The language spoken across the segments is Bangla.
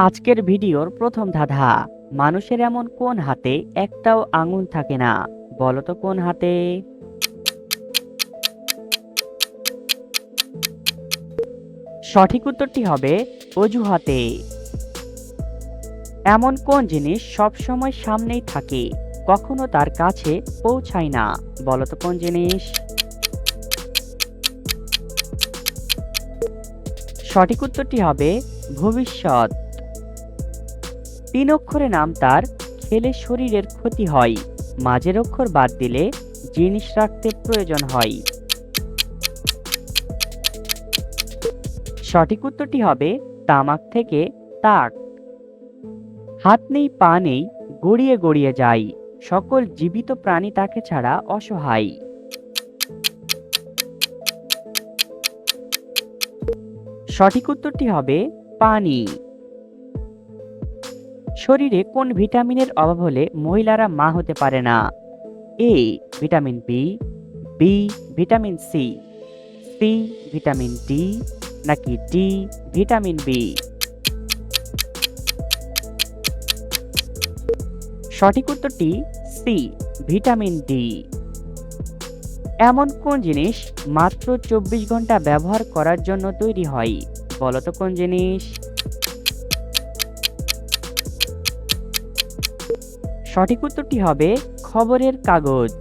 আজকের ভিডিওর প্রথম ধাঁধা। মানুষের এমন কোন হাতে একটাও আঙুল থাকে না? বলো তো কোন হাতে? সঠিক উত্তরটি হবে অজুহাতে। এমন কোন জিনিস সব সময় সামনেই থাকে, কখনো তার কাছে পৌঁছায় না? বলো তো কোন জিনিস? সঠিক উত্তরটি হবে ভবিষ্যৎ। তিন অক্ষরে নাম তার, খেলে শরীরের ক্ষতি হয়, মাঝের অক্ষর বাদ দিলে জিনিস রাখতে প্রয়োজন হয়। সঠিক উত্তরটি হবে তামাক থেকে তাক। হাত নেই পা নেই, গড়িয়ে গড়িয়ে যায়, সকল জীবিত প্রাণী তাকে ছাড়া অসহায়। সঠিক উত্তরটি হবে পানি। শরীরে কোন ভিটামিনের অভাব হলে মহিলারা মা হতে পারে না? A vitamin B, B vitamin C, C vitamin D, নাকি ডি ভিটামিন বি? সঠিক উত্তরটি সি ভিটামিন ডি। এমন কোন জিনিস মাত্র 24 ঘন্টা ব্যবহার করার জন্য তৈরি হয়? বলো তো কোন জিনিস? সঠিক উত্তরটি হবে খবরের কাগজ।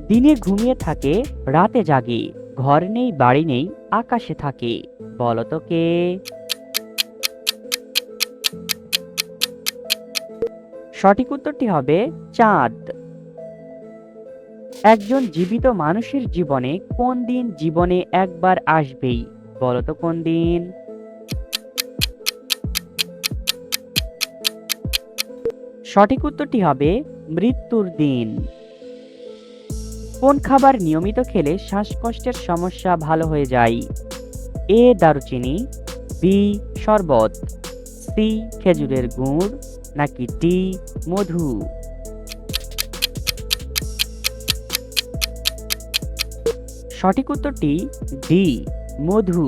দিনে ঘুমিয়ে থাকে, রাতে জাগে, ঘর নেই বাড়ি নেই, আকাশে থাকে। বলো তো কে? সঠিক উত্তরটি হবে চাঁদ। একজন জীবিত মানুষের জীবনে কোন দিন জীবনে একবার আসবেই? বলো তো কোন দিন? সঠিক উত্তরটি হবে মৃত্যুর দিন। কোন খাবার নিয়মিত খেলে শ্বাসকষ্টের সমস্যা ভালো হয়ে যায়? এ দারুচিনি, বি শরবত, সি খেজুরের গুড়, নাকি ডি মধু? সঠিক উত্তরটি ডি মধু।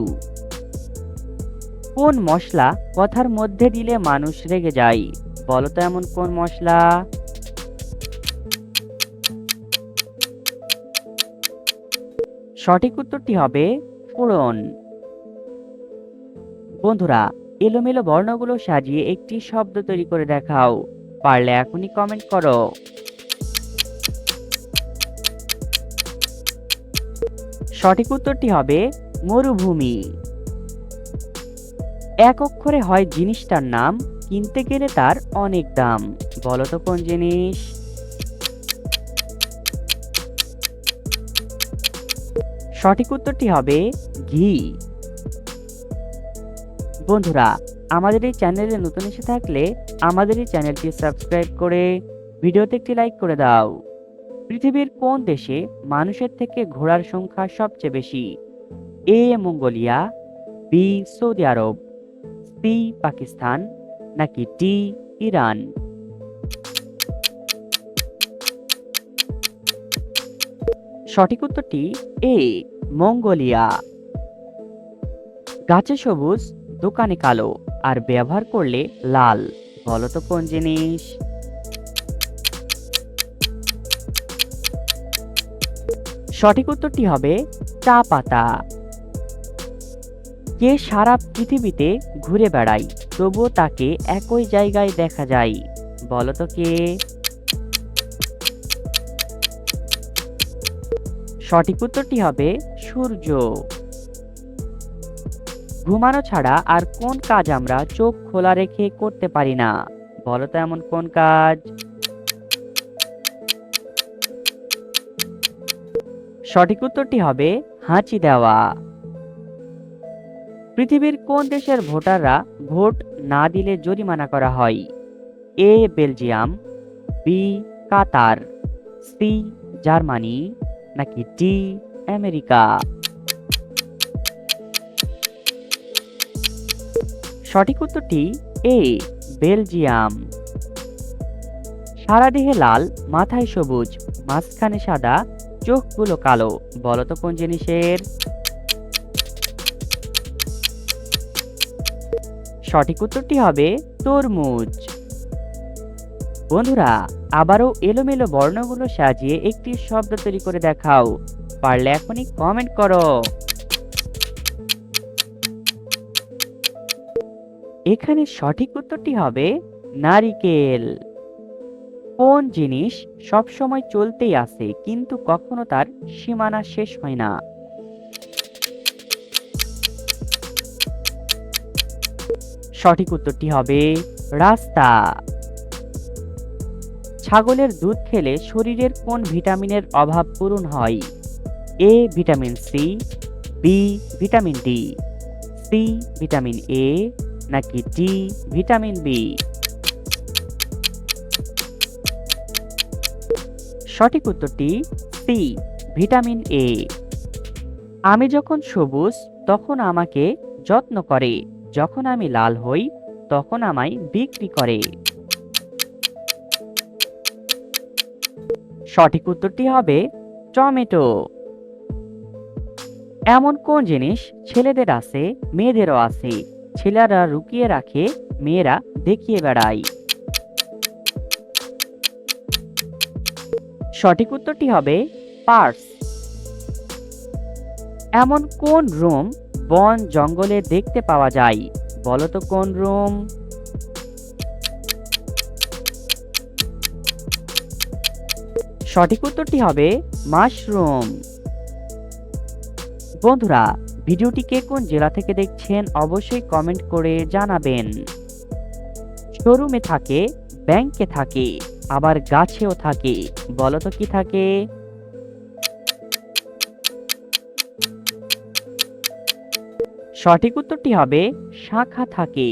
কোন মশলা কথার মধ্যে দিলে মানুষ রেগে যায়? বলো তো এমন কোন মশলা? সঠিক উত্তরটি হবে ফোড়ন। বন্ধুরা, এলোমেলো বর্ণগুলো সাজিয়ে একটি শব্দ তৈরি করে দেখাও। পারলে এখনই কমেন্ট করো। সঠিক উত্তরটি হবে মরুভূমি। এক অক্ষরে হয় জিনিসটার নাম, কিনতে গেলে তার অনেক দাম। বলো তো কোন জিনিস? সঠিক উত্তরটি হবে ঘি। বন্ধুরা, আমাদের এই চ্যানেলে নতুন এসে থাকলে আমাদের এই চ্যানেলটি সাবস্ক্রাইব করে ভিডিওতে একটি লাইক করে দাও। পৃথিবীর কোন দেশে মানুষের থেকে ঘোড়ার সংখ্যা সবচেয়ে বেশি? এ মঙ্গোলিয়া, বি সৌদি আরব, সি পাকিস্তান, নাকি ডি ইরান? সঠিক উত্তরটি এ মঙ্গোলিয়া। গাছে সবুজ, দোকানে কালো, আর ব্যবহার করলে লাল। বলো তো কোন জিনিস? সঠিক উত্তরটি হবে চা পাতা। কে সারা পৃথিবীতে ঘুরে বেড়ায়, তবুও তাকে একই জায়গায় দেখা যায়? বলো তো কে? সঠিক উত্তরটি হবে সূর্য। ঘুমানো ছাড়া আর কোন কাজ আমরা চোখ খোলা রেখে করতে পারি না? বলো তো এমন কোন কাজ? সঠিক উত্তরটি হবে হাঁচি দেওয়া। পৃথিবীর কোন দেশের ভোটাররা ভোট না দিলে জরিমানা করা হয়? এ বেলজিয়াম, বি কাতার, সি জার্মানি, নাকি ডি আমেরিকা? সঠিক উত্তরটি এ বেলজিয়াম। সারা দেহে লাল, মাথায় সবুজ, মাঝখানে সাদা, চোখগুলো কালো। বলো তো কোন জিনিসের? সঠিক উত্তরটি হবে তরমুজ। বন্ধুরা, আবারও এলোমেলো বর্ণগুলো সাজিয়ে একটি শব্দ তৈরি করে দেখাও। পারলে এখনই কমেন্ট করো। এখানে সঠিক উত্তরটি হবে নারিকেল। কোন জিনিস সবসময় চলতেই আছে কিন্তু কখনো তার সীমানা শেষ হয় না? সঠিক উত্তরটি হবে রাস্তা। ছাগলের দুধ খেলে শরীরের কোন ভিটামিনের অভাব পূরণ হয়? A vitamin C, B vitamin D, C vitamin A, নাকি ডি ভিটামিন বি? সঠিক উত্তরটি সি ভিটামিন এ। আমি যখন সবুজ তখন আমাকে যত্ন করে, যখন আমি লাল হই তখন আমায় বিক্রি করে। সঠিক উত্তরটি হবে টমেটো। এমন কোন জিনিস ছেলেদের আছে মেয়েদেরও আছে, ছেলেরা লুকিয়ে রাখে মেয়েরা দেখিয়ে বেড়ায়? সঠিক উত্তরটি হবে পার্স। এমন কোন রুম বন জঙ্গলে দেখতে পাওয়া যায়? বলতো কোন রুম? সঠিক উত্তরটি হবে মাশরুম। বন্ধুরা, ভিডিওটি কে কোন জেলা থেকে দেখছেন অবশ্যই কমেন্ট করে জানাবেন। শোরুমে থাকে, ব্যাংকে থাকে, আবার গাছেও থাকে, বলতো কি থাকে? সঠিক উত্তরটি হবে শাখা থাকে।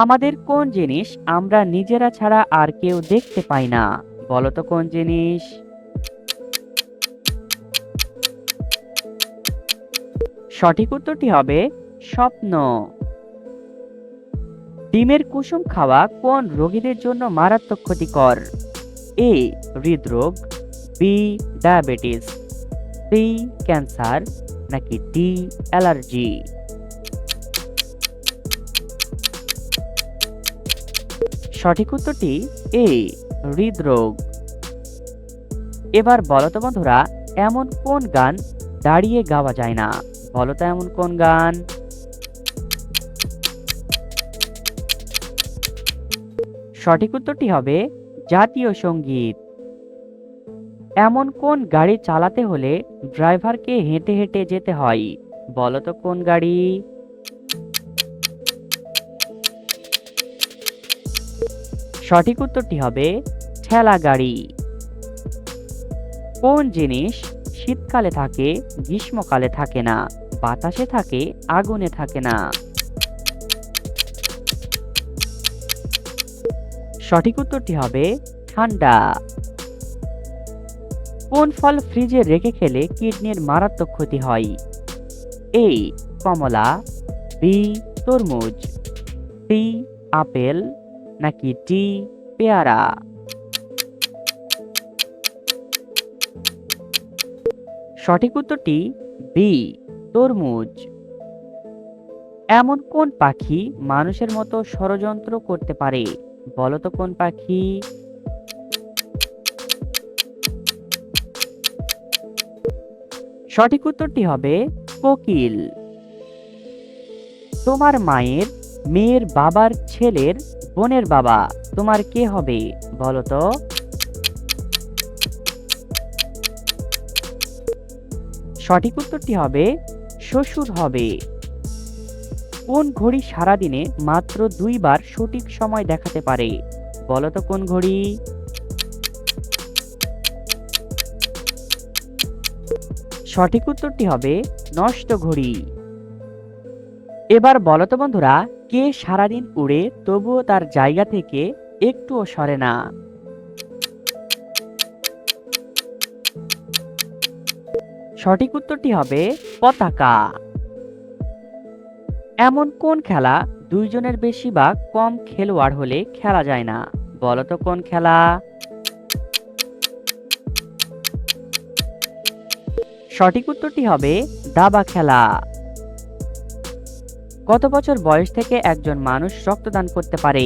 আমাদের কোন জিনিস আমরা নিজেরা ছাড়া আর কেউ দেখতে পাই না? বলতো কোন জিনিস? সঠিক উত্তরটি হবে স্বপ্ন। ডিমের কুসুম খাওয়া কোন রোগীদের জন্য মারাত্মক ক্ষতিকর? এ হৃদরোগ, বি ডায়াবেটিস, সি ক্যান্সার, নাকি ডি অ্যালার্জি? সঠিক উত্তরটি এ হৃদরোগ। এবার বলতো বন্ধুরা, এমন কোন গান দাঁড়িয়ে গাওয়া যায় না? বলতো এমন কোন গান? সঠিক উত্তরটি হবে জাতীয় সঙ্গীত। এমন কোন গাড়ি চালাতে হলে ড্রাইভারকে হেঁটে হেঁটে যেতে হয়? বলতো কোন গাড়ি? সঠিক উত্তরটি হবে ঠেলা গাড়ি। কোন জিনিস শীতকালে থাকে গ্রীষ্মকালে থাকে না, বাতাসে থাকে আগুনে থাকে না? সঠিক উত্তরটি হবে ঠান্ডা। কোন ফল ফ্রিজে রেখে খেলে কিডনির মারাত্মক ক্ষতি হয়? এ কমলা, বি তরমুজ, সি আপেল, নাকি ডি পেয়ারা? সঠিক উত্তরটি বি তরমুজ। এমন কোন পাখি মানুষের মতো ষড়যন্ত্র করতে পারে? বলতো কোন পাখি? সঠিক উত্তরটি হবে কোকিল। তোমার মায়ের মেয়ের বাবার ছেলের বোনের বাবা তোমার কে হবে? বলতো। সঠিক উত্তরটি হবে শ্বশুর হবে। কোন ঘড়ি সারাদিনে মাত্র 2 বার সঠিক সময় দেখাতে পারে? বলতো কোন ঘড়ি? সঠিক উত্তরটি হবে নষ্ট ঘড়ি। এবার বলতো বন্ধুরা, কে সারাদিন উড়ে তবুও তার জায়গা থেকে একটুও সরে না? সঠিক উত্তরটি হবে পতাকা। এমন কোন খেলা 2 জনের বেশি বা কম খেলোয়াড় হলে খেলা যায় না? বলতো কোন খেলা? সঠিক উত্তরটি হবে দাবা খেলা। কত বছর বয়স থেকে একজন মানুষ রক্তদান করতে পারে?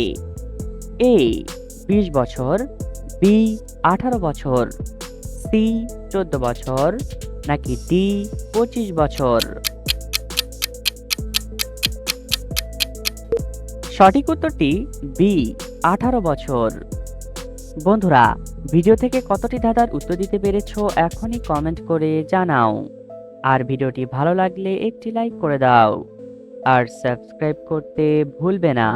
এ 20 বছর, বি 18 বছর, সি 14 বছর, নাকি ডি 25 বছর? সঠিক উত্তরটি বি 18 বছর। বন্ধুরা, ভিডিও থেকে কতটি ধাঁধার উত্তর দিতে পেরেছো এখনই কমেন্ট করে জানাও। আর ভিডিওটি ভালো লাগলে একটি লাইক করে দাও আর সাবস্ক্রাইব করতে ভুলবে না।